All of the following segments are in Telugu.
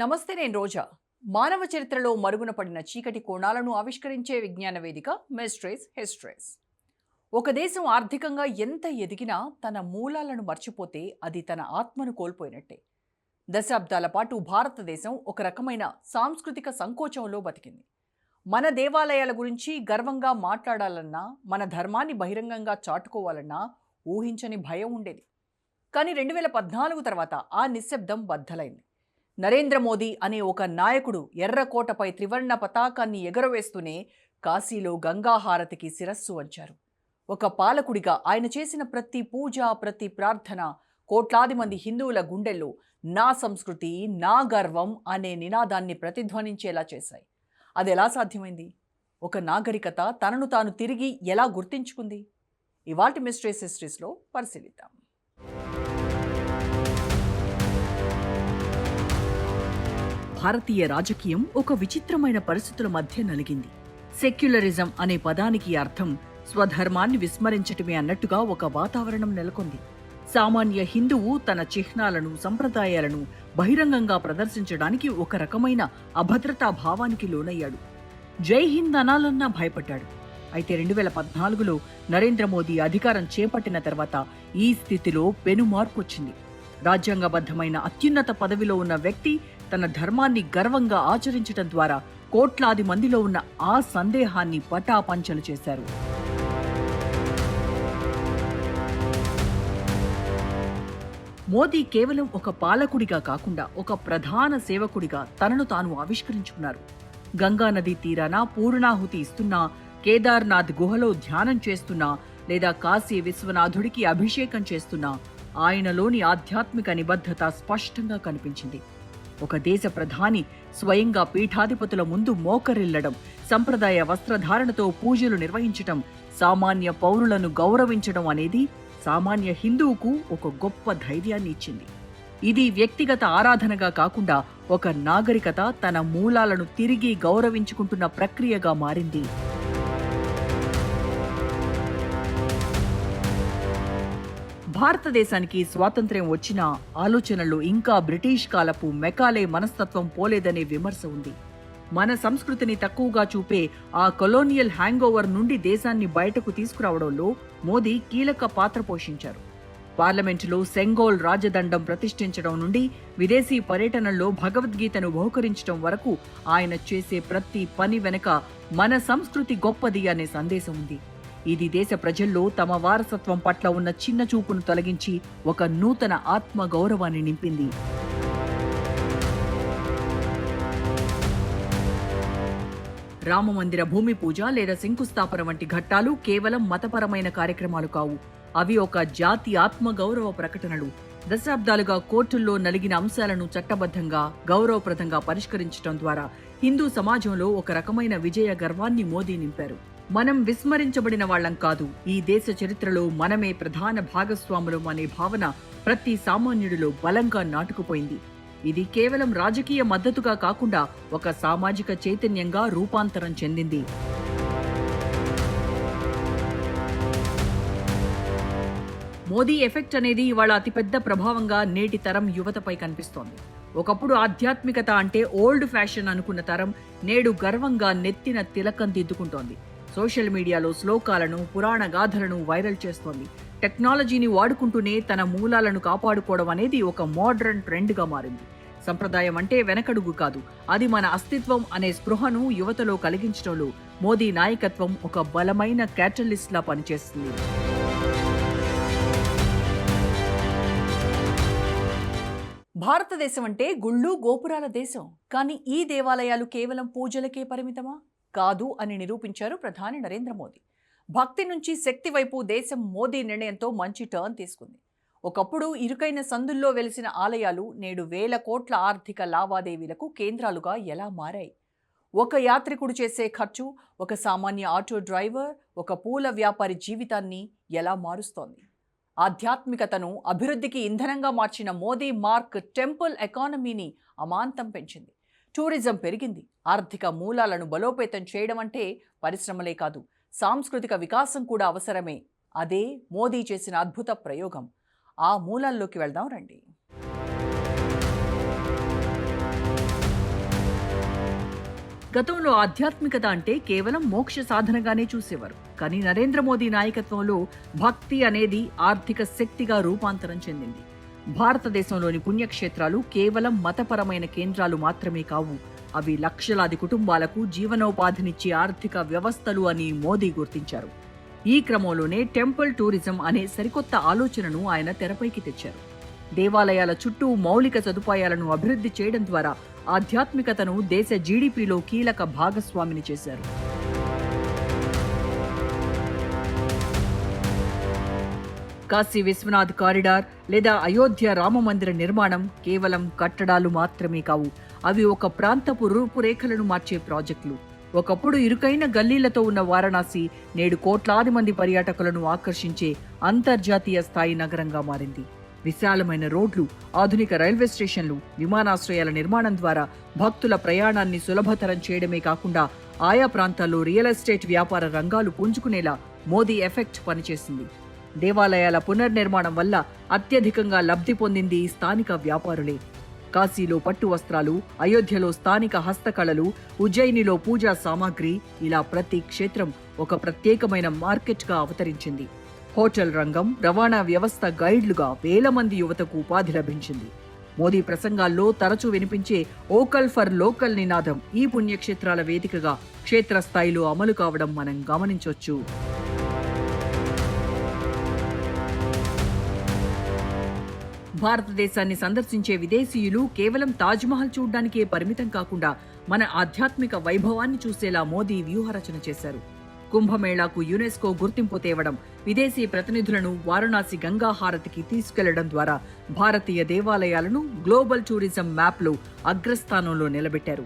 నమస్తే, నేను రోజా. మానవ చరిత్రలో మరుగున పడిన చీకటి కోణాలను ఆవిష్కరించే విజ్ఞాన వేదిక మిస్ట్రీస్ హిస్టరీస్. ఒక దేశం ఆర్థికంగా ఎంత ఎదిగినా తన మూలాలను మర్చిపోతే అది తన ఆత్మను కోల్పోయినట్టే. దశాబ్దాల పాటు భారతదేశం ఒక రకమైన సాంస్కృతిక సంకోచంలో బతికింది. మన దేవాలయాల గురించి గర్వంగా మాట్లాడాలన్నా, మన ధర్మాన్ని బహిరంగంగా చాటుకోవాలన్నా ఊహించని భయం ఉండేది. కానీ 2014 తర్వాత ఆ నిశ్శబ్దం బద్దలైంది. నరేంద్ర మోదీ అనే ఒక నాయకుడు ఎర్రకోటపై త్రివర్ణ పతాకాన్ని ఎగరవేస్తూనే కాశీలో గంగాహారతికి శిరస్సు వంచారు. ఒక పాలకుడిగా ఆయన చేసిన ప్రతి పూజ, ప్రతి ప్రార్థన కోట్లాది మంది హిందువుల గుండెల్లో నా సంస్కృతి, నా గర్వం అనే నినాదాన్ని ప్రతిధ్వనించేలా చేశాయి. అది ఎలా సాధ్యమైంది? ఒక నాగరికత తనను తాను తిరిగి ఎలా గుర్తించుకుంది? ఇవాల్టి మిస్ట్రీస్ హిస్టరీస్లో పరిశీలిద్దాం. భారతీయ రాజకీయం ఒక విచిత్రమైన పరిస్థితుల మధ్య నలిగింది. సెక్యులరిజం అనే పదానికి అర్థం స్వధర్మాన్ని విస్మరించటమే అన్నట్టుగా ఒక వాతావరణం నెలకొంది. సామాన్య హిందువు తన చిహ్నాలను, సంప్రదాయాలను బహిరంగంగా ప్రదర్శించడానికి ఒక రకమైన అభద్రతా భావానికి లోనయ్యాడు. జై హింద్ అనాలన్నా భయపడ్డాడు. అయితే 2014లో నరేంద్ర మోదీ అధికారం చేపట్టిన తర్వాత ఈ స్థితిలో పెను మార్పు వచ్చింది. రాజ్యాంగబద్ధమైన అత్యున్నత పదవిలో ఉన్న వ్యక్తి తన ధర్మాన్ని గర్వంగా ఆచరించడం ద్వారా కోట్లాది మందిలో ఉన్న ఆ సందేహాన్ని పటాపంచలు చేశారు. మోదీ కేవలం ఒక పాలకుడిగా కాకుండా ఒక ప్రధాన సేవకుడిగా తనను తాను ఆవిష్కరించుకున్నారు. గంగానదీ తీరాన పూర్ణాహుతి ఇస్తున్నా, కేదార్నాథ్ గుహలో ధ్యానం చేస్తున్నా, లేదా కాశీ విశ్వనాథుడికి అభిషేకం చేస్తున్నా ఆయనలోని ఆధ్యాత్మిక నిబద్ధత స్పష్టంగా కనిపించింది. ఒక దేశ ప్రధాని స్వయంగా పీఠాధిపతుల ముందు మోకరిల్లడం, సంప్రదాయ వస్త్రధారణతో పూజలు నిర్వహించటం, సామాన్య పౌరులను గౌరవించడం అనేది సామాన్య హిందువుకు ఒక గొప్ప ధైర్యాన్ని ఇచ్చింది. ఇది వ్యక్తిగత ఆరాధనగా కాకుండా ఒక నాగరికత తన మూలాలను తిరిగి గౌరవించుకుంటున్న ప్రక్రియగా మారింది. భారతదేశానికి స్వాతంత్ర్యం వచ్చిన ఆలోచనలు ఇంకా బ్రిటిష్ కాలపు మెకాలే మనస్తత్వం పోలేదనే విమర్శ ఉంది. మన సంస్కృతిని తక్కువగా చూపే ఆ కొలోనియల్ హ్యాంగోవర్ నుండి దేశాన్ని బయటకు తీసుకురావడంలో మోదీ కీలక పాత్ర పోషించారు. పార్లమెంటులో సెంగోల్ రాజదండం ప్రతిష్ఠించడం నుండి విదేశీ పర్యటనల్లో భగవద్గీతను బహుకరించడం వరకు ఆయన చేసే ప్రతి పని వెనుక మన సంస్కృతి గొప్పది అనే సందేశం ఉంది. ఇది దేశ ప్రజల్లో తమ వారసత్వం పట్ల ఉన్న చిన్న చూపును తొలగించి ఒక నూతన ఆత్మ గౌరవాన్ని నింపింది. రామమందిర భూమి పూజ లేదా శంకుస్థాపన వంటి ఘట్టాలు కేవలం మతపరమైన కార్యక్రమాలు కావు. అవి ఒక జాతి ఆత్మ గౌరవ ప్రకటనలు. దశాబ్దాలుగా కోర్టుల్లో నలిగిన అంశాలను చట్టబద్ధంగా, గౌరవప్రదంగా పరిష్కరించడం ద్వారా హిందూ సమాజంలో ఒక రకమైన విజయ గర్వాన్ని మోదీ నింపారు. మనం విస్మరించబడిన వాళ్లం కాదు, ఈ దేశ చరిత్రలో మనమే ప్రధాన భాగస్వాములం అనే భావన ప్రతి సామాన్యుడిలో బలంగా నాటుకుపోయింది. ఇది కేవలం రాజకీయ మద్దతుగా కాకుండా ఒక సామాజిక చైతన్యంగా రూపాంతరం చెందింది. మోదీ ఎఫెక్ట్ అనేది ఇవాళ అతిపెద్ద ప్రభావంగా నేటి తరం యువతపై కనిపిస్తోంది. ఒకప్పుడు ఆధ్యాత్మికత అంటే ఓల్డ్ ఫ్యాషన్ అనుకున్న తరం నేడు గర్వంగా నెత్తిన తిలకం దిద్దుకుంటోంది. సోషల్ మీడియాలో శ్లోకాలను, పురాణ గాథలను వైరల్ చేస్తోంది. టెక్నాలజీని వాడుకుంటూనే తన మూలాలను కాపాడుకోవడం అనేది ఒక మోడర్న్ ట్రెండ్గా మారింది. సంప్రదాయం అంటే వెనకడుగు కాదు, అది మన అస్తిత్వం అనే స్పృహను యువతలో కలిగించడంలో మోదీ నాయకత్వం ఒక బలమైన క్యాటలిస్ట్లా పనిచేస్తుంది. భారతదేశం అంటే గుళ్ళు, గోపురాల దేశం. కానీ ఈ దేవాలయాలు కేవలం పూజలకే పరిమితమా? కాదు అని నిరూపించారు ప్రధాని నరేంద్ర మోదీ. భక్తి నుంచి శక్తి వైపు దేశం మోదీ నిర్ణయంతో మంచి టర్న్ తీసుకుంది. ఒకప్పుడు ఇరుకైన సందుల్లో వెలిసిన ఆలయాలు నేడు వేల కోట్ల ఆర్థిక లావాదేవీలకు కేంద్రాలుగా ఎలా మారాయి? ఒక యాత్రికుడు చేసే ఖర్చు ఒక సామాన్య ఆటో డ్రైవర్, ఒక పూల వ్యాపారి జీవితాన్ని ఎలా మారుస్తోంది? ఆధ్యాత్మికతను అభివృద్ధికి ఇంధనంగా మార్చిన మోదీ మార్క్ టెంపుల్ ఎకానమీని అమాంతం పెంచింది. టూరిజం పెరిగింది. ఆర్థిక మూలాలను బలోపేతం చేయడం అంటే పరిశ్రమలే కాదు, సాంస్కృతిక వికాసం కూడా అవసరమే. అదే మోదీ చేసిన అద్భుత ప్రయోగం. ఆ మూలాల్లోకి వెళ్దాం రండి. గతంలో ఆధ్యాత్మికత అంటే కేవలం మోక్ష సాధనగానే చూసేవారు. కానీ నరేంద్ర మోదీ నాయకత్వంలో భక్తి అనేది ఆర్థిక శక్తిగా రూపాంతరం చెందింది. భారతదేశంలోని పుణ్యక్షేత్రాలు కేవలం మతపరమైన కేంద్రాలు మాత్రమే కావు, అవి లక్షలాది కుటుంబాలకు జీవనోపాధినిచ్చే ఆర్థిక వ్యవస్థలు అని మోదీ గుర్తించారు. ఈ క్రమంలోనే టెంపుల్ టూరిజం అనే సరికొత్త ఆలోచనను ఆయన తెరపైకి తెచ్చారు. దేవాలయాల చుట్టూ మౌలిక సదుపాయాలను అభివృద్ధి చేయడం ద్వారా ఆధ్యాత్మికతను దేశ జీడీపీలో కీలక భాగస్వామిని చేశారు. కాశీ విశ్వనాథ్ కారిడార్ లేదా అయోధ్య రామమందిర నిర్మాణం కేవలం కట్టడాలు మాత్రమే కావు, అవి ఒక ప్రాంతపు రూపురేఖలను మార్చే ప్రాజెక్టులు. ఒకప్పుడు ఇరుకైన గల్లీలతో ఉన్న వారణాసి నేడు కోట్లాది మంది పర్యాటకులను ఆకర్షించే అంతర్జాతీయ స్థాయి నగరంగా మారింది. విశాలమైన రోడ్లు, ఆధునిక రైల్వే స్టేషన్లు, విమానాశ్రయాల నిర్మాణం ద్వారా భక్తుల ప్రయాణాన్ని సులభతరం చేయడమే కాకుండా ఆయా ప్రాంతాల్లో రియల్ ఎస్టేట్ వ్యాపార రంగాలు పుంజుకునేలా మోదీ ఎఫెక్ట్ పనిచేసింది. దేవాలయాల పునర్నిర్మాణం వల్ల అత్యధికంగా లబ్ధి పొందింది స్థానిక వ్యాపారులే. కాశీలో పట్టు వస్త్రాలు, అయోధ్యలో స్థానిక హస్తకళలు, ఉజ్జయినిలో పూజా సామాగ్రి, ఇలా ప్రతి క్షేత్రం ఒక ప్రత్యేకమైన మార్కెట్గా అవతరించింది. హోటల్ రంగం, రవాణా వ్యవస్థ గైడ్లుగా వేల మంది యువతకు ఉపాధి లభించింది. మోదీ ప్రసంగాల్లో తరచూ వినిపించే ఓకల్ ఫర్ లోకల్ నినాదం ఈ పుణ్యక్షేత్రాల వేదికగా క్షేత్రస్థాయిలో అమలు కావడం మనం గమనించొచ్చు. భారతదేశాన్ని సందర్శించే విదేశీయులు కేవలం తాజ్మహల్ చూడ్డానికే పరిమితం కాకుండా మన ఆధ్యాత్మిక వైభవాన్ని చూసేలా మోదీ వ్యూహరచన చేశారు. కుంభమేళాకు యునెస్కో గుర్తింపు తేవడం, విదేశీ ప్రతినిధులను వారణాసి గంగా హారతికి తీసుకెళ్లడం ద్వారా భారతీయ దేవాలయాలను గ్లోబల్ టూరిజం మ్యాప్లో అగ్రస్థానంలో నిలబెట్టారు.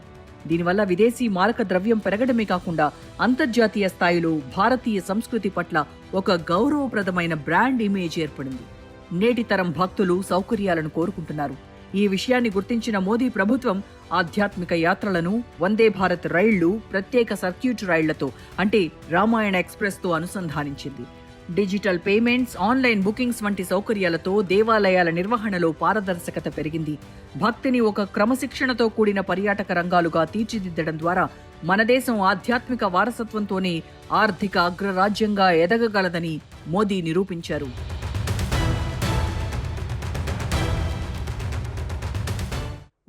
దీనివల్ల విదేశీ మారక ద్రవ్యం పెరగడమే కాకుండా అంతర్జాతీయ స్థాయిలో భారతీయ సంస్కృతి పట్ల ఒక గౌరవప్రదమైన బ్రాండ్ ఇమేజ్ ఏర్పడింది. నేటి తరం భక్తులు సౌకర్యాలను కోరుకుంటున్నారు. ఈ విషయాన్ని గుర్తించిన మోదీ ప్రభుత్వం ఆధ్యాత్మిక యాత్రలను వందే భారత్ రైళ్లు, ప్రత్యేక సర్క్యూట్ రైళ్లతో అంటే రామాయణ ఎక్స్ప్రెస్తో అనుసంధానించింది. డిజిటల్ పేమెంట్స్, ఆన్లైన్ బుకింగ్స్ వంటి సౌకర్యాలతో దేవాలయాల నిర్వహణలో పారదర్శకత పెరిగింది. భక్తిని ఒక క్రమశిక్షణతో కూడిన పర్యాటక రంగాలుగా తీర్చిదిద్దడం ద్వారా మన దేశం ఆధ్యాత్మిక వారసత్వంతోనే ఆర్థిక అగ్రరాజ్యంగా ఎదగగలదని మోదీ నిరూపించారు.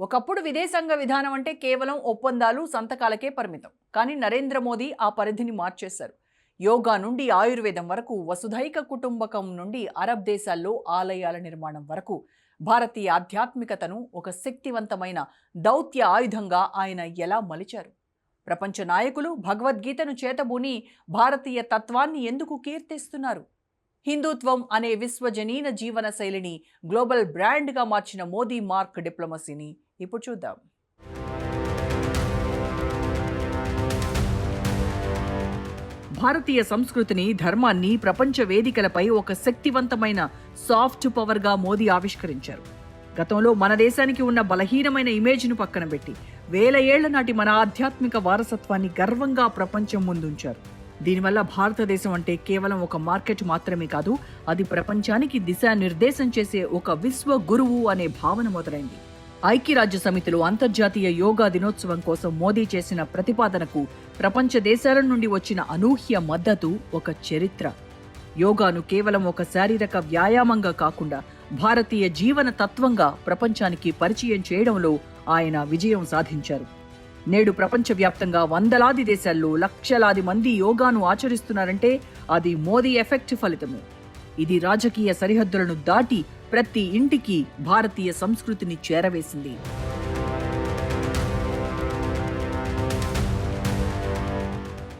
ఒకప్పుడు విదేశాంగ విధానం అంటే కేవలం ఒప్పందాలు, సంతకాలకే పరిమితం. కానీ నరేంద్ర మోదీ ఆ పరిధిని మార్చేశారు. యోగా నుండి ఆయుర్వేదం వరకు, వసుధైక కుటుంబకం నుండి అరబ్ దేశాల్లో ఆలయాల నిర్మాణం వరకు భారతీయ ఆధ్యాత్మికతను ఒక శక్తివంతమైన దౌత్య ఆయుధంగా ఆయన ఎలా మలిచారు? ప్రపంచ నాయకులు భగవద్గీతను చేతబూని భారతీయ తత్వాన్ని ఎందుకు కీర్తిస్తున్నారు? హిందుత్వం అనే విశ్వజనీన జీవన శైలిని గ్లోబల్ బ్రాండ్గా మార్చిన మోదీ మార్క్ డిప్లొమసీని ఇప్పుడు చూద్దాం. భారతీయ సంస్కృతిని, ధర్మాన్ని ప్రపంచ వేదికలపై ఒక శక్తివంతమైన సాఫ్ట్ పవర్గా మోదీ ఆవిష్కరించారు. గతంలో మన దేశానికి ఉన్న బలహీనమైన ఇమేజ్ను పక్కన పెట్టి వేల ఏళ్ల నాటి మన ఆధ్యాత్మిక వారసత్వాన్ని గర్వంగా ప్రపంచం ముందుంచారు. దీనివల్ల భారతదేశం అంటే కేవలం ఒక మార్కెట్ మాత్రమే కాదు, అది ప్రపంచానికి దిశానిర్దేశం చేసే ఒక విశ్వ గురువు అనే భావన మొదలైంది. ఐక్యరాజ్య సమితిలో అంతర్జాతీయ యోగా దినోత్సవం కోసం మోదీ చేసిన ప్రతిపాదనకు ప్రపంచ దేశాల నుండి వచ్చిన అనూహ్య మద్దతు ఒక చరిత్ర. యోగాను కేవలం ఒక శారీరక వ్యాయామంగా కాకుండా భారతీయ జీవన తత్వంగా ప్రపంచానికి పరిచయం చేయడంలో ఆయన విజయం సాధించారు. నేడు ప్రపంచవ్యాప్తంగా వందలాది దేశాల్లో లక్షలాది మంది యోగాను ఆచరిస్తున్నారంటే అది మోదీ ఎఫెక్ట్ ఫలితమే. ఇది రాజకీయ సరిహద్దులను దాటి ప్రతి ఇంటికి భారతీయ సంస్కృతిని చేరవేసింది.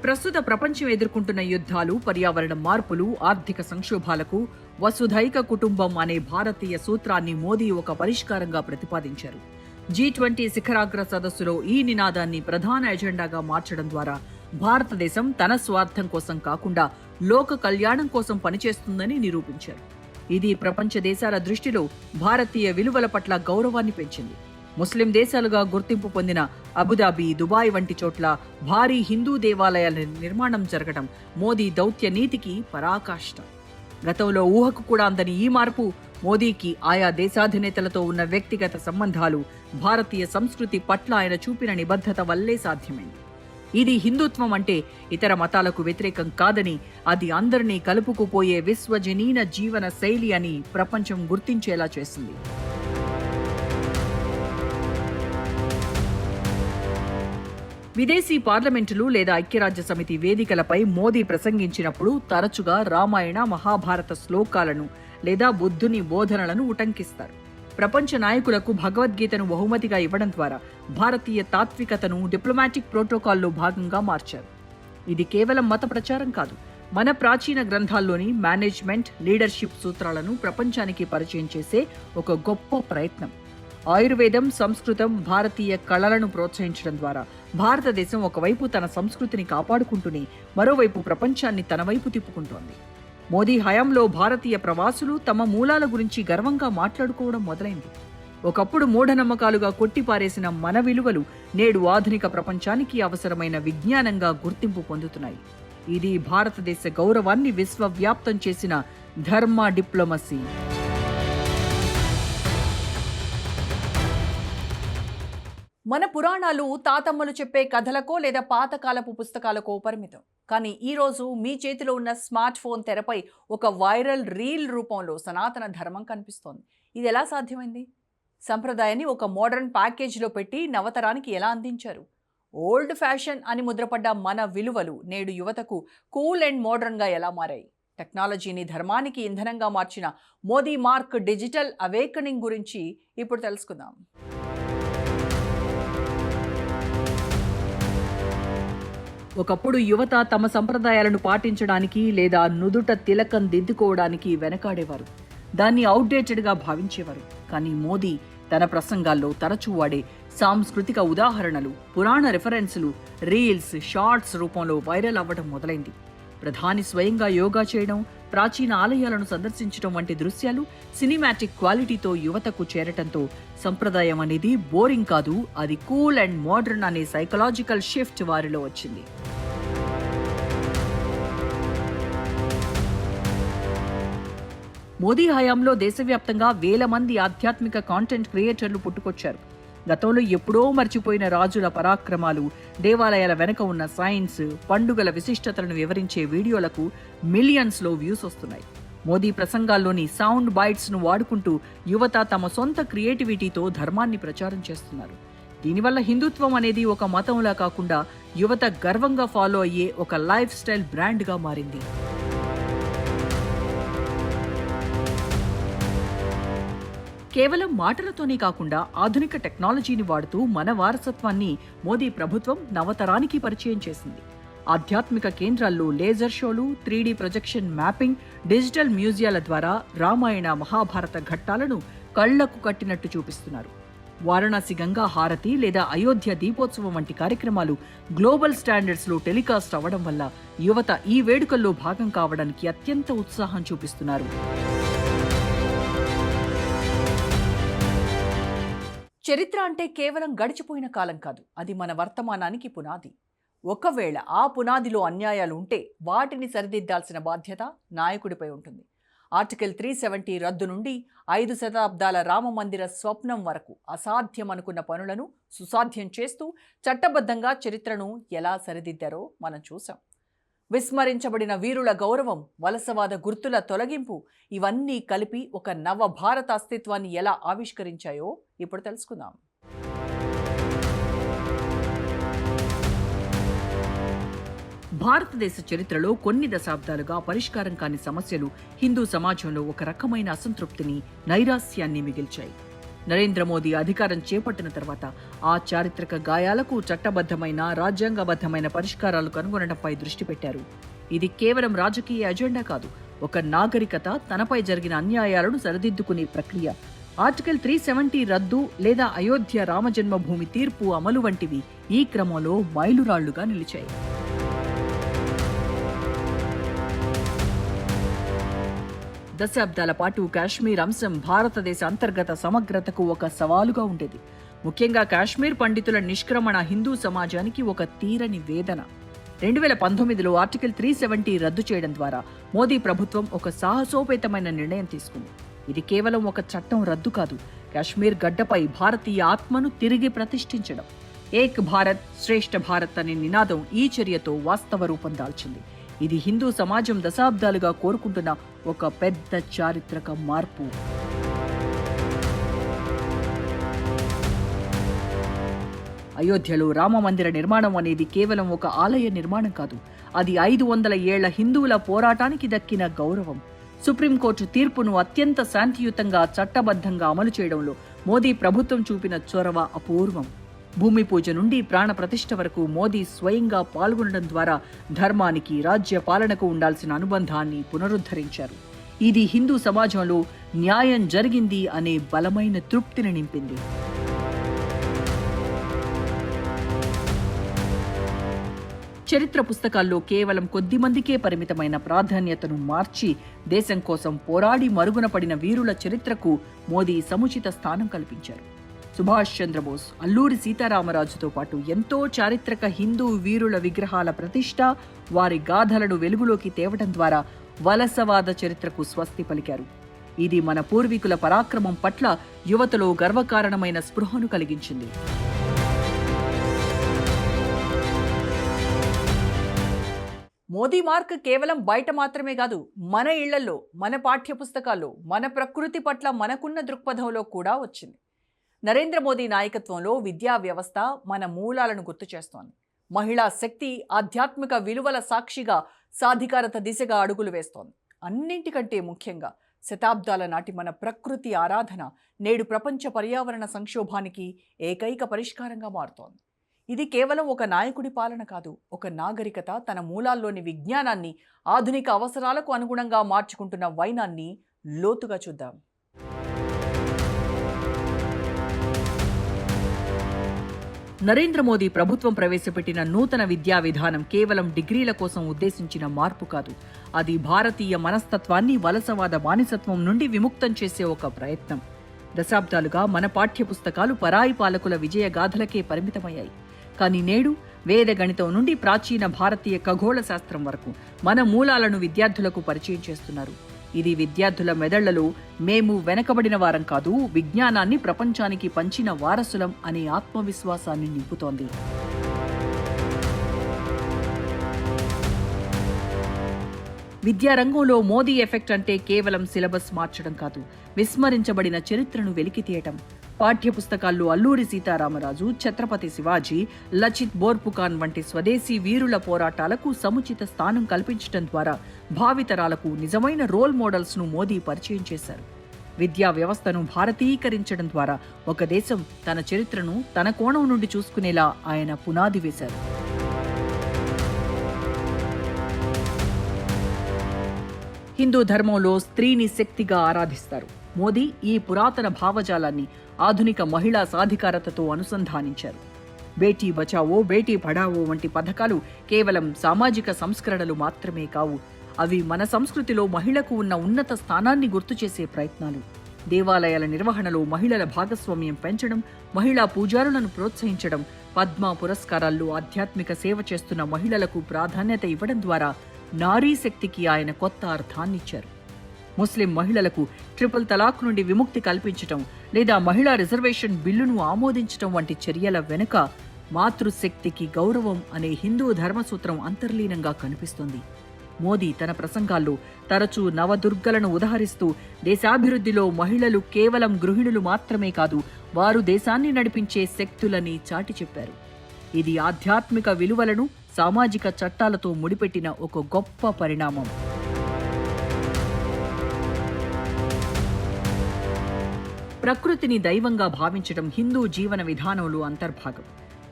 ప్రస్తుత ప్రపంచం ఎదుర్కొంటున్న యుద్ధాలు, పర్యావరణ మార్పులు, ఆర్థిక సంక్షోభాలకు వసుధైక కుటుంబం అనే భారతీయ సూత్రాన్ని మోదీ ఒక పరిష్కారంగా ప్రతిపాదించారు. G20 శిఖరాగ్ర సదస్సులో ఈ నినాదాన్ని ప్రధాన ఎజెండాగా మార్చడం ద్వారా భారతదేశం తన స్వార్థం కోసం కాకుండా లోక కళ్యాణం కోసం పనిచేస్తుందని నిరూపించారు. ఇది ప్రపంచ దేశాల దృష్టిలో భారతీయ విలువల పట్ల గౌరవాన్ని పెంచింది. ముస్లిం దేశాలుగా గుర్తింపు పొందిన అబుదాబి, దుబాయ్ వంటి చోట్ల భారీ హిందూ దేవాలయాల నిర్మాణం జరగడం మోదీ దౌత్య నీతికి పరాకాష్ట. గతంలో ఊహకు కూడా అందని ఈ మార్పు మోదీకి ఆయా దేశాధినేతలతో ఉన్న వ్యక్తిగత సంబంధాలు, భారతీయ సంస్కృతి పట్ల ఆయన చూపిన నిబద్ధత వల్లే సాధ్యమైంది. ఇది హిందుత్వం అంటే ఇతర మతాలకు వ్యతిరేకం కాదని, అది అందరినీ కలుపుకుపోయే విశ్వజనీన జీవన శైలి అని ప్రపంచం గుర్తించేలా చేసింది. విదేశీ పార్లమెంటులు లేదా ఐక్యరాజ్య సమితి వేదికలపై మోదీ ప్రసంగించినప్పుడు తరచుగా రామాయణ, మహాభారత శ్లోకాలను లేదా బుద్ధుని బోధనలను ఉటంకిస్తారు. ప్రపంచ నాయకులకు భగవద్గీతను బహుమతిగా ఇవ్వడం ద్వారా భారతీయ తాత్వికతను డిప్లొమాటిక్ ప్రోటోకాల్లో భాగంగా మార్చారు. ఇది కేవలం మత ప్రచారం కాదు, మన ప్రాచీన గ్రంథాల్లోని మేనేజ్మెంట్, లీడర్షిప్ సూత్రాలను ప్రపంచానికి పరిచయం చేసే ఒక గొప్ప ప్రయత్నం. ఆయుర్వేదం, సంస్కృతం, భారతీయ కళలను ప్రోత్సహించడం ద్వారా భారతదేశం ఒకవైపు తన సంస్కృతిని కాపాడుకుంటూనే మరోవైపు ప్రపంచాన్ని తన వైపు తిప్పుకుంటోంది. మోదీ హయాంలో భారతీయ ప్రవాసులు తమ మూలాల గురించి గర్వంగా మాట్లాడుకోవడం మొదలైంది. ఒకప్పుడు మూఢనమ్మకాలుగా కొట్టిపారేసిన మన విలువలు నేడు ఆధునిక ప్రపంచానికి అవసరమైన విజ్ఞానంగా గుర్తింపు పొందుతున్నాయి. ఇది భారతదేశ గౌరవాన్ని విశ్వవ్యాప్తం చేసిన ధర్మ డిప్లొమసీ. మన పురాణాలు తాతమ్మలు చెప్పే కథలకో లేదా పాతకాలపు పుస్తకాలకో పరిమితం. కానీ ఈరోజు మీ చేతిలో ఉన్న స్మార్ట్ ఫోన్ తెరపై ఒక వైరల్ రీల్ రూపంలో సనాతన ధర్మం కనిపిస్తోంది. ఇది ఎలా సాధ్యమైంది? సంప్రదాయాన్ని ఒక మోడర్న్ ప్యాకేజీలో పెట్టి నవతరానికి ఎలా అందించారు? ఓల్డ్ ఫ్యాషన్ అని ముద్రపడ్డ మన విలువలు నేడు యువతకు కూల్ అండ్ మోడర్న్గా ఎలా మారాయి? టెక్నాలజీని ధర్మానికి ఇంధనంగా మార్చిన మోదీ మార్క్ డిజిటల్ అవేకనింగ్ గురించి ఇప్పుడు తెలుసుకుందాం. ఒకప్పుడు యువత తమ సంప్రదాయాలను పాటించడానికి లేదా నుదుట తిలకం దిద్దుకోవడానికి వెనకాడేవారు. దాన్ని అవుట్డేటెడ్గా భావించేవారు. కానీ మోదీ తన ప్రసంగాల్లో తరచూ వాడే సాంస్కృతిక ఉదాహరణలు, పురాణ రిఫరెన్సులు రీల్స్, షార్ట్స్ రూపంలో వైరల్ అవ్వడం మొదలైంది. ప్రధాని స్వయంగా యోగా చేయడం, ప్రాచీన ఆలయాలను సందర్శించడం వంటి దృశ్యాలు సినిమాటిక్ క్వాలిటీతో యువతకు చేరటంతో సంప్రదాయం అనేది బోరింగ్ కాదు, అది కూల్ అండ్ మోడర్న్ అనే సైకలాజికల్ షిఫ్ట్ వారిలో వచ్చింది. మోదీ హయాంలో దేశవ్యాప్తంగా వేల మంది ఆధ్యాత్మిక కాంటెంట్ క్రియేటర్లు పుట్టుకొచ్చారు. గతంలో ఎప్పుడో మర్చిపోయిన రాజుల పరాక్రమాలు, దేవాలయాల వెనుక ఉన్న సైన్స్, పండుగల విశిష్టతలను వివరించే వీడియోలకు మిలియన్స్లో వ్యూస్ వస్తున్నాయి. మోదీ ప్రసంగాల్లోని సౌండ్ బైట్స్ను వాడుకుంటూ యువత తమ సొంత క్రియేటివిటీతో ధర్మాన్ని ప్రచారం చేస్తున్నారు. దీనివల్ల హిందుత్వం అనేది ఒక మతంలా కాకుండా యువత గర్వంగా ఫాలో అయ్యే ఒక లైఫ్ స్టైల్ బ్రాండ్గా మారింది. కేవలం మాటలతోనే కాకుండా ఆధునిక టెక్నాలజీని వాడుతూ మన వారసత్వాన్ని మోదీ ప్రభుత్వం నవతరానికి పరిచయం చేసింది. ఆధ్యాత్మిక కేంద్రాల్లో లేజర్ షోలు, 3D ప్రొజెక్షన్ మ్యాపింగ్, డిజిటల్ మ్యూజియాల ద్వారా రామాయణ, మహాభారత ఘట్టాలను కళ్లకు కట్టినట్టు చూపిస్తున్నారు. వారణాసి గంగా హారతి లేదా అయోధ్య దీపోత్సవం వంటి కార్యక్రమాలు గ్లోబల్ స్టాండర్డ్స్లో టెలికాస్ట్ అవ్వడం వల్ల యువత ఈ వేడుకల్లో భాగం కావడానికి అత్యంత ఉత్సాహం చూపిస్తున్నారు. చరిత్ర అంటే కేవలం గడిచిపోయిన కాలం కాదు, అది మన వర్తమానానికి పునాది. ఒకవేళ ఆ పునాదిలో అన్యాయాలు ఉంటే వాటిని సరిదిద్దాల్సిన బాధ్యత నాయకుడిపై ఉంటుంది. ఆర్టికల్ 370 రద్దు నుండి 5 శతాబ్దాల రామమందిర స్వప్నం వరకు అసాధ్యమనుకున్న పనులను సుసాధ్యం చేస్తూ చట్టబద్ధంగా చరిత్రను ఎలా సరిదిద్దారో మనం చూసాం. విస్మరించబడిన వీరుల గౌరవం, వలసవాద గుర్తుల తొలగింపు, ఇవన్నీ కలిపి ఒక నవ భారత అస్తిత్వాన్ని ఎలా ఆవిష్కరించాయో ఇప్పుడు తెలుసుకుందాం. భారతదేశ చరిత్రలో కొన్ని దశాబ్దాలుగా పరిష్కారం కాని సమస్యలు హిందూ సమాజంలో ఒక రకమైన అసంతృప్తిని, నైరాస్యాన్ని మిగిల్చాయి. నరేంద్ర మోదీ అధికారం చేపట్టిన తర్వాత ఆ చారిత్రక గాయాలకు చట్టబద్ధమైన, రాజ్యాంగబద్ధమైన పరిష్కారాలు కనుగొనడంపై దృష్టి పెట్టారు. ఇది కేవలం రాజకీయ ఎజెండా కాదు, ఒక నాగరికత తనపై జరిగిన అన్యాయాలను సరిదిద్దుకునే ప్రక్రియ. ఆర్టికల్ 370 రద్దు లేదా అయోధ్య రామజన్మభూమి తీర్పు అమలు వంటివి ఈ క్రమంలో మైలురాళ్లుగా నిలిచాయి. దశాబ్దాల పాటు కాశ్మీర్ అంశం భారతదేశ అంతర్గత సమగ్రతకు ఒక సవాలుగా ఉండేది. ముఖ్యంగా కాశ్మీర్ పండితుల నిష్క్రమణ హిందూ సమాజానికి ఒక తీరని వేదన. 2019లో ఆర్టికల్ 370 రద్దు చేయడం ద్వారా మోదీ ప్రభుత్వం ఒక సాహసోపేతమైన నిర్ణయం తీసుకుంది. ఇది కేవలం ఒక చట్టం రద్దు కాదు, కాశ్మీర్ గడ్డపై భారతీయ ఆత్మను తిరిగి ప్రతిష్ఠించడం. ఏక్ భారత్ శ్రేష్ఠ భారత్ అనే నినాదం ఈ చర్యతో వాస్తవ రూపం దాల్చింది. ఇది హిందూ సమాజం దశాబ్దాలుగా కోరుకుంటున్న ఒక పెద్ద చారిత్రక మార్పు. అయోధ్యలో రామమందిర నిర్మాణం అనేది కేవలం ఒక ఆలయ నిర్మాణం కాదు. అది 500 ఏళ్ల హిందువుల పోరాటానికి దక్కిన గౌరవం. సుప్రీంకోర్టు తీర్పును అత్యంత శాంతియుతంగా చట్టబద్ధంగా అమలు చేయడంలో మోదీ ప్రభుత్వం చూపిన చొరవ అపూర్వం. భూమి పూజ నుండి ప్రాణ ప్రతిష్ఠ వరకు మోదీ స్వయంగా పాల్గొనడం ద్వారా ధర్మానికి, రాజ్య పాలనకు ఉండాల్సిన అనుబంధాన్ని పునరుద్ధరించారు. ఇది హిందూ సమాజంలో న్యాయం జరిగింది అనే బలమైన తృప్తిని నింపింది. చరిత్ర పుస్తకాల్లో కేవలం కొద్ది మందికే పరిమితమైన ప్రాధాన్యతను మార్చి దేశం కోసం పోరాడి మరుగున పడిన వీరుల చరిత్రకు మోదీ సముచిత స్థానం కల్పించారు. సుభాష్ చంద్రబోస్, అల్లూరి సీతారామరాజుతో పాటు ఎంతో చారిత్రక హిందూ వీరుల విగ్రహాల ప్రతిష్ఠ, వారి గాథలను వెలుగులోకి తేవడం ద్వారా వలసవాద చరిత్రకు స్వస్తి పలికారు. ఇది మన పూర్వీకుల పరాక్రమం పట్ల యువతలో గర్వకారణమైన స్పృహను కలిగించింది. మోదీ మార్క్ కేవలం బయట మాత్రమే కాదు, మన ఇళ్లలో, మన పాఠ్యపుస్తకాల్లో, మన ప్రకృతి పట్ల మనకున్న దృక్పథంలో కూడా వచ్చింది. నరేంద్ర మోదీ నాయకత్వంలో విద్యా వ్యవస్థ మన మూలాలను గుర్తు చేస్తోంది. మహిళా శక్తి ఆధ్యాత్మిక విలువల సాక్షిగా సాధికారత దిశగా అడుగులు వేస్తోంది. అన్నింటికంటే ముఖ్యంగా శతాబ్దాల నాటి మన ప్రకృతి ఆరాధన నేడు ప్రపంచ పర్యావరణ సంక్షోభానికి ఏకైక పరిష్కారంగా మారుతోంది. ఇది కేవలం ఒక నాయకుడి పాలన కాదు, ఒక నాగరికత తన మూలాల్లోని విజ్ఞానాన్ని ఆధునిక అవసరాలకు అనుగుణంగా మార్చుకుంటున్న వైనాన్ని లోతుగా చూద్దాం. నరేంద్ర మోదీ ప్రభుత్వం ప్రవేశపెట్టిన నూతన విద్యా విధానం కేవలం డిగ్రీల కోసం ఉద్దేశించిన మార్పు కాదు. అది భారతీయ మనస్తత్వాన్ని వలసవాద బానిసత్వం నుండి విముక్తం చేసే ఒక ప్రయత్నం. దశాబ్దాలుగా మన పాఠ్యపుస్తకాలు పరాయి పాలకుల విజయగాథలకే పరిమితమయ్యాయి. కానీ నేడు వేద గణితం నుండి ప్రాచీన భారతీయ ఖగోళ శాస్త్రం వరకు మన మూలాలను విద్యార్థులకు పరిచయం చేస్తున్నారు. ఇది విద్యార్థుల మెదళ్లలో మేము వెనకబడిన వారం కాదు, విజ్ఞానాన్ని ప్రపంచానికి పంచిన వారసులం అనే ఆత్మవిశ్వాసాన్ని నింపుతోంది. విద్యారంగంలో మోదీ ఎఫెక్ట్ అంటే కేవలం సిలబస్ మార్చడం కాదు, విస్మరించబడిన చరిత్రను వెలికితీయటం. పాఠ్యపుస్తకాల్లో అల్లూరి సీతారామరాజు, ఛత్రపతి శివాజీ, లచిత్ బోర్పుకాన్ వంటి స్వదేశీ వీరుల పోరాటాలకు సముచిత స్థానం కల్పించడం ద్వారా భావితరాలకు నిజమైన రోల్ మోడల్స్ ను మోదీ పరిచయం చేశారు. విద్యా వ్యవస్థను భారతీకరించడం ద్వారా ఒక దేశం తన చరిత్రను తన కోణం నుండి చూసుకునేలా ఆయన పునాది వేశారు. హిందూ ధర్మంలో స్త్రీని శక్తిగా ఆరాధిస్తారు. మోదీ ఈ పురాతన భావజాలాన్ని ఆధునిక మహిళా సాధికారతతో అనుసంధానించారు. బేటీ బచావో, బేటీ పఢావో వంటి పథకాలు కేవలం సామాజిక సంస్కరణలు మాత్రమే కావు. అవి మన సంస్కృతిలో మహిళకు ఉన్న ఉన్నత స్థానాన్ని గుర్తు చేసే ప్రయత్నాలు. దేవాలయాల నిర్వహణలో మహిళల భాగస్వామ్యం పెంచడం, మహిళా పూజారులను ప్రోత్సహించడం, పద్మ పురస్కారాల్లో ఆధ్యాత్మిక సేవ చేస్తున్న మహిళలకు ప్రాధాన్యత ఇవ్వడం ద్వారా నారీ శక్తికి ఆయన కొత్త అర్థాన్నిచ్చారు. ముస్లిం మహిళలకు ట్రిపుల్ తలాక్ నుండి విముక్తి కల్పించటం లేదా మహిళా రిజర్వేషన్ బిల్లును ఆమోదించటం వంటి చర్యల వెనుక మాతృశక్తికి గౌరవం అనే హిందూ ధర్మసూత్రం అంతర్లీనంగా కనిపిస్తుంది. మోదీ తన ప్రసంగాల్లో తరచూ నవదుర్గలను ఉదహరిస్తూ దేశాభివృద్ధిలో మహిళలు కేవలం గృహిణులు మాత్రమే కాదు, వారు దేశాన్ని నడిపించే శక్తులని చాటి చెప్పారు. ఇది ఆధ్యాత్మిక విలువలను సామాజిక చట్టాలతో ముడిపెట్టిన ఒక గొప్ప పరిణామం. ప్రకృతిని దైవంగా భావించడం హిందూ జీవన విధానంలో అంతర్భాగం.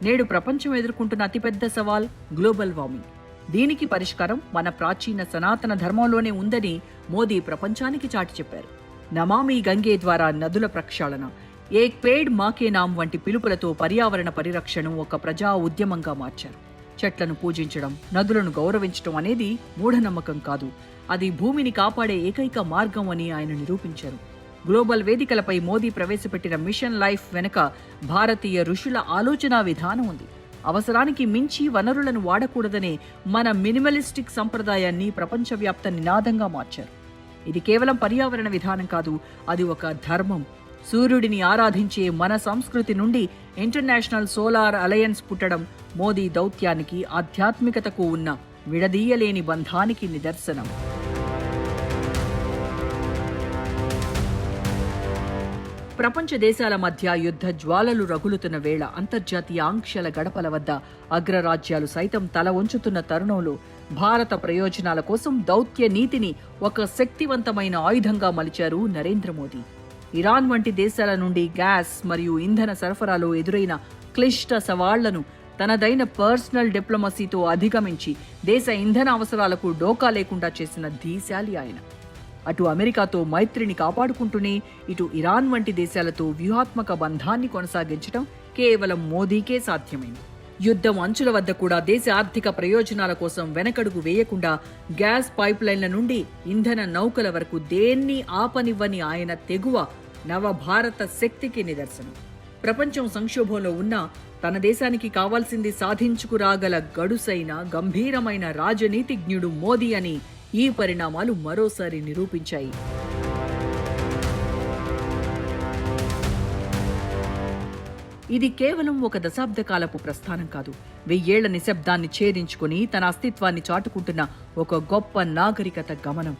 నేడు ప్రపంచం ఎదుర్కొంటున్న అతిపెద్ద సవాల్ గ్లోబల్ వార్మింగ్. దీనికి పరిష్కారం మన ప్రాచీన సనాతన ధర్మంలోనే ఉందని మోదీ ప్రపంచానికి చాటి చెప్పారు. నమామి గంగే ద్వారా నదుల ప్రక్షాళన, ఏక్ పేడ్ మాకే నామ్ వంటి పిలుపులతో పర్యావరణ పరిరక్షణను ఒక ప్రజా ఉద్యమంగా మార్చారు. చెట్లను పూజించడం, నదులను గౌరవించడం అనేది మూఢనమ్మకం కాదు, అది భూమిని కాపాడే ఏకైక మార్గం అని ఆయన నిరూపించారు. గ్లోబల్ వేదికలపై మోదీ ప్రవేశపెట్టిన మిషన్ లైఫ్ వెనుక భారతీయ ఋషుల ఆలోచనా విధానం ఉంది. అవసరానికి మించి వనరులను వాడకూడదనే మన మినిమలిస్టిక్ సంప్రదాయాన్ని ప్రపంచవ్యాప్త నినాదంగా మార్చారు. ఇది కేవలం పర్యావరణ విధానం కాదు, అది ఒక ధర్మం. సూర్యుడిని ఆరాధించే మన సంస్కృతి నుండి ఇంటర్నేషనల్ సోలార్ అలయన్స్ పుట్టడం మోదీ దౌత్యానికి ఆధ్యాత్మికతకు ఉన్న విడదీయలేని బంధానికి నిదర్శనం. ప్రపంచ దేశాల మధ్య యుద్ధ జ్వాలలు రగులుతున్న వేళ అంతర్జాతీయ ఆంక్షల గడపల వద్ద అగ్రరాజ్యాలు సైతం తల వంచుతున్న తరుణంలో భారత ప్రయోజనాల కోసం దౌత్య నీతిని ఒక శక్తివంతమైన ఆయుధంగా మలిచారు నరేంద్ర మోదీ. ఇరాన్ వంటి దేశాల నుండి గ్యాస్ మరియు ఇంధన సరఫరాలో ఎదురైన క్లిష్ట సవాళ్లను తనదైన పర్సనల్ డిప్లొమసీతో అధిగమించి దేశ ఇంధన అవసరాలకు డోకా లేకుండా చేసిన ధీశాలి ఆయన. అటు అమెరికాతో మైత్రిని కాపాడుకుంటూనే ఇటు ఇరాన్ వంటి దేశాలతో వ్యూహాత్మక బంధాన్ని కొనసాగించడం కేవలం మోదీకే సాధ్యమైంది. యుద్ధం అంచుల వద్ద కూడా దేశ ఆర్థిక ప్రయోజనాల కోసం వెనకడుగు వేయకుండా గ్యాస్ పైప్లైన్ల నుండి ఇంధన నౌకల వరకు దేన్ని ఆపనివ్వని ఆయన తెగువ నవభారత శక్తికి నిదర్శనం. ప్రపంచం సంక్షోభంలో ఉన్నా తన దేశానికి కావాల్సింది సాధించుకురాగల గడుసైన గంభీరమైన రాజనీతిజ్ఞుడు మోదీ అని ఈ పరిణామాలు మరోసారి నిరూపించాయి. ఇది కేవలం ఒక దశాబ్ద కాలపు ప్రస్థానం కాదు, 1000 ఏళ్ల నిశ్శబ్దాన్ని ఛేదించుకుని తన అస్తిత్వాన్ని చాటుకుంటున్న ఒక గొప్ప నాగరికత గమనం.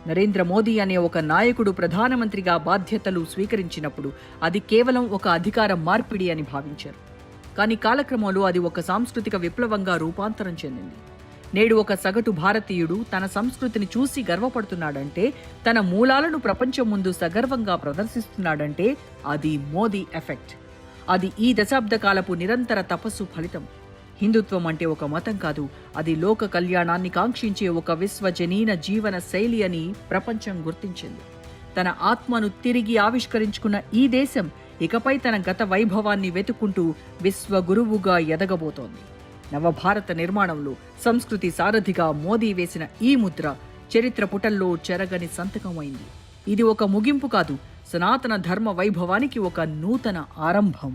నరేంద్ర మోదీ అనే ఒక నాయకుడు ప్రధానమంత్రిగా బాధ్యతలు స్వీకరించినప్పుడు అది కేవలం ఒక అధికార మార్పిడి అని భావించారు. కానీ కాలక్రమంలో అది ఒక సాంస్కృతిక విప్లవంగా రూపాంతరం చెందింది. నేడు ఒక సగటు భారతీయుడు తన సంస్కృతిని చూసి గర్వపడుతున్నాడంటే, తన మూలాలను ప్రపంచం ముందు సగర్వంగా ప్రదర్శిస్తున్నాడంటే అది మోదీ ఎఫెక్ట్. అది ఈ దశాబ్ద కాలపు నిరంతర తపస్సు ఫలితం. హిందుత్వం అంటే ఒక మతం కాదు, అది లోక కళ్యాణాన్ని కాంక్షించే ఒక విశ్వజనీన జీవన శైలి అని ప్రపంచం గుర్తించింది. తన ఆత్మను తిరిగి ఆవిష్కరించుకున్న ఈ దేశం ఇకపై తన గత వైభవాన్ని వెతుక్కుంటూ విశ్వగురువుగా ఎదగబోతోంది. నవభారత నిర్మాణంలో సంస్కృతి సారథిగా మోదీ వేసిన ఈ ముద్ర చరిత్ర పుటల్లో చెరగని సంతకమైంది. ఇది ఒక ముగింపు కాదు, సనాతన ధర్మ వైభవానికి ఒక నూతన ఆరంభం.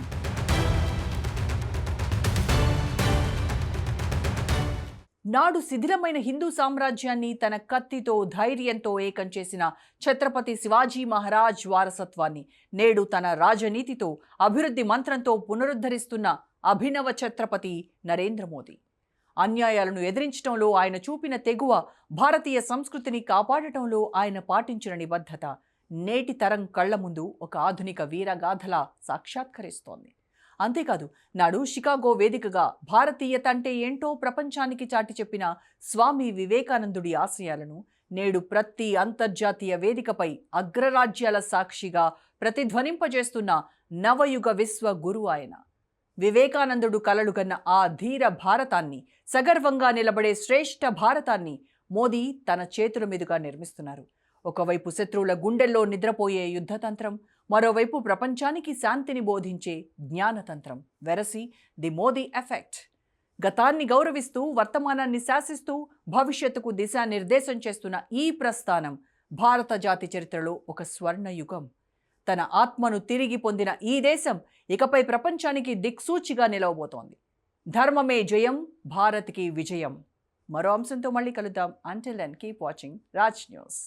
నాడు శిథిలమైన హిందూ సామ్రాజ్యాన్ని తన కత్తితో ధైర్యంతో ఏకం చేసిన ఛత్రపతి శివాజీ మహారాజ్ వారసత్వాన్ని నేడు తన రాజనీతితో అభివృద్ధి మంత్రంతో పునరుద్ధరిస్తున్న అభినవ ఛత్రపతి నరేంద్ర మోదీ. అన్యాయాలను ఎదిరించడంలో ఆయన చూపిన తెగువ, భారతీయ సంస్కృతిని కాపాడటంలో ఆయన పాటించిన నిబద్ధత నేటి తరం కళ్ల ముందు ఒక ఆధునిక వీరగాథలా సాక్షాత్కరిస్తోంది. అంతేకాదు, నాడు షికాగో వేదికగా భారతీయత అంటే ఏంటో ప్రపంచానికి చాటి చెప్పిన స్వామి వివేకానందుడి ఆశయాలను నేడు ప్రతి అంతర్జాతీయ వేదికపై అగ్రరాజ్యాల సాక్షిగా ప్రతిధ్వనింపజేస్తున్న నవయుగ విశ్వ గురు ఆయన. వివేకానందుడు కలలుగన్న ఆ ధీర భారతాన్ని, సగర్వంగా నిలబడే శ్రేష్ఠ భారతాన్ని మోదీ తన చేతుల మీదుగా నిర్మిస్తున్నారు. ఒకవైపు శత్రువుల గుండెల్లో నిద్రపోయే యుద్ధతంత్రం, మరోవైపు ప్రపంచానికి శాంతిని బోధించే జ్ఞానతంత్రం. వెరసి ది మోదీ ఎఫెక్ట్. గతాన్ని గౌరవిస్తూ, వర్తమానాన్ని శాసిస్తూ, భవిష్యత్తుకు దిశానిర్దేశం చేస్తున్న ఈ ప్రస్థానం భారత జాతి చరిత్రలో ఒక స్వర్ణయుగం. తన ఆత్మను తిరిగి పొందిన ఈ దేశం ఇకపై ప్రపంచానికి దిక్సూచిగా నిలవబోతోంది. ధర్మమే జయం, భారత్కి విజయం. మరో అంశంతో మళ్ళీ కలుద్దాం. Until then keep watching Raj news.